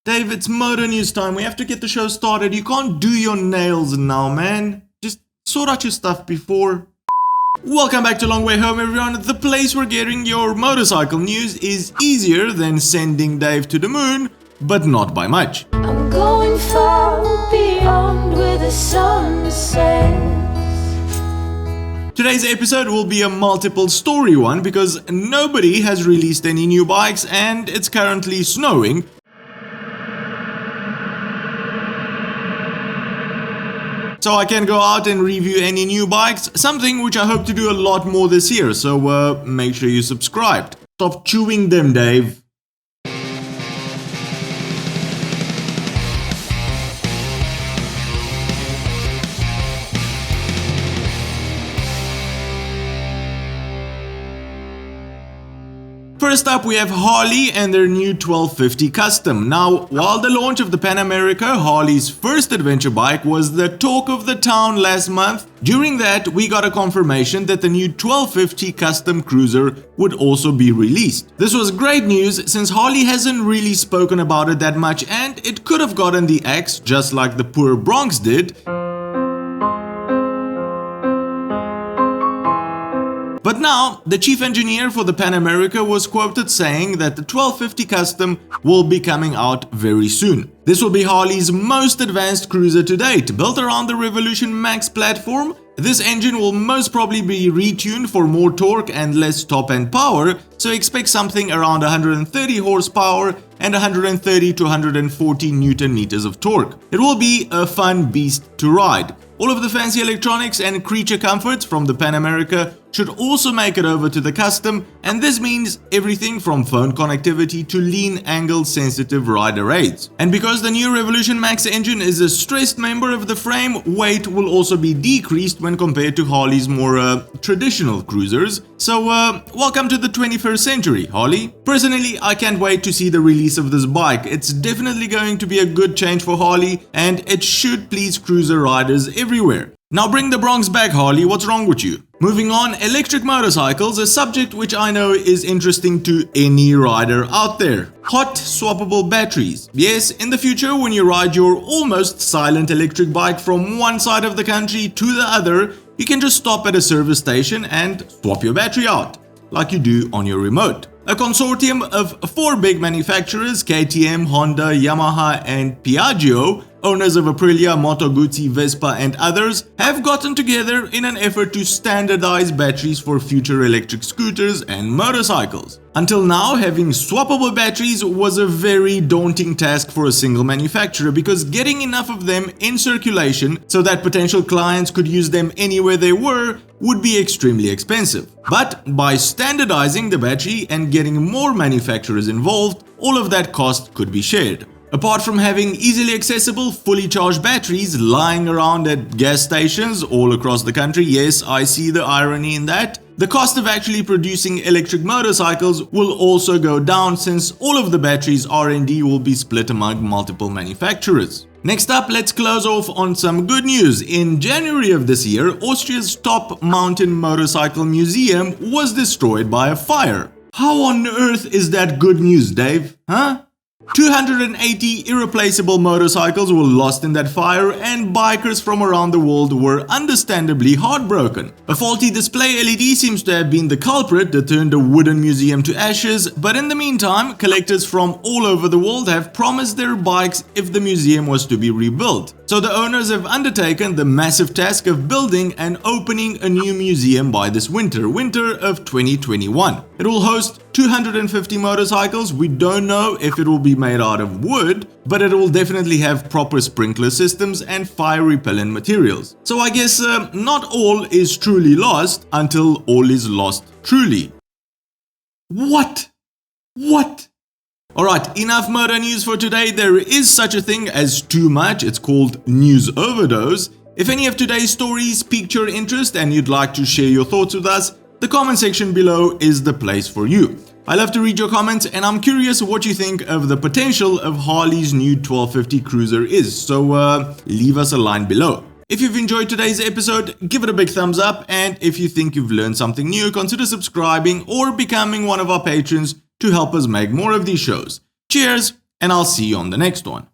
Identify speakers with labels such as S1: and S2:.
S1: Dave, it's murder news time. We have to get the show started. You can't do your nails now, man. Just sort out your stuff before. Welcome back to Long Way Home, everyone. The place where getting your motorcycle news is easier than sending Dave to the moon, but not by much.
S2: I'm going far beyond where the sun sets.
S1: Today's episode will be a multiple story one because nobody has released any new bikes and it's currently snowing. So I can go out and review any new bikes, something which I hope to do a lot more this year, so make sure you subscribed. Stop chewing them, Dave. First up, we have Harley and their new 1250 Custom. Now, while the launch of the Pan America, Harley's first adventure bike, was the talk of the town last month, during that we got a confirmation that the new 1250 Custom Cruiser would also be released. This was great news since Harley hasn't really spoken about it that much and it could have gotten the axe just like the poor Bronx did. But now, the chief engineer for the Pan America was quoted saying that the 1250 Custom will be coming out very soon. This will be Harley's most advanced cruiser to date, built around the Revolution Max platform. This engine will most probably be retuned for more torque and less top-end power, so expect something around 130 horsepower and 130 to 140 Newton meters of torque. It will be a fun beast to ride. All of the fancy electronics and creature comforts from the Pan America should also make it over to the Custom, and this means everything from phone connectivity to lean angle sensitive rider aids. And because the new Revolution Max engine is a stressed member of the frame, weight will also be decreased when compared to Harley's more traditional cruisers. So welcome to the 21st century, Harley. Personally, I can't wait to see the release of this bike. It's definitely going to be a good change for Harley and it should please cruiser riders everywhere. Now bring the Bronx back, Harley, what's wrong with you? Moving on, electric motorcycles, a subject which I know is interesting to any rider out there. Hot swappable batteries. Yes, in the future when you ride your almost silent electric bike from one side of the country to the other, you can just stop at a service station and swap your battery out, like you do on your remote. A consortium of 4 big manufacturers, KTM, Honda, Yamaha and Piaggio, owners of Aprilia, Moto Guzzi, Vespa and others, have gotten together in an effort to standardize batteries for future electric scooters and motorcycles. Until now, having swappable batteries was a very daunting task for a single manufacturer because getting enough of them in circulation so that potential clients could use them anywhere they were would be extremely expensive. But by standardizing the battery and getting more manufacturers involved, all of that cost could be shared. Apart from having easily accessible, fully charged batteries lying around at gas stations all across the country, yes, I see the irony in that, the cost of actually producing electric motorcycles will also go down since all of the batteries' R&D will be split among multiple manufacturers. Next up, let's close off on some good news. In January of this year, Austria's top mountain motorcycle museum was destroyed by a fire. How on earth is that good news, Dave? Huh? 280 irreplaceable motorcycles were lost in that fire and bikers from around the world were understandably heartbroken. A faulty display LED seems to have been the culprit that turned a wooden museum to ashes, but in the meantime, collectors from all over the world have promised their bikes if the museum was to be rebuilt. So the owners have undertaken the massive task of building and opening a new museum by this winter of 2021. It will host 250 motorcycles. We don't know if it will be made out of wood, but it will definitely have proper sprinkler systems and fire repellent materials. So I guess not all is truly lost until all is lost truly. What? Alright, enough motor news for today. There is such a thing as too much. It's called news overdose. If any of today's stories piqued your interest and you'd like to share your thoughts with us, the comment section below is the place for you. I love to read your comments and I'm curious what you think of the potential of Harley's new 1250 Cruiser is, so leave us a line below. If you've enjoyed today's episode, give it a big thumbs up, and if you think you've learned something new, consider subscribing or becoming one of our patrons to help us make more of these shows. Cheers! and I'll see you on the next one.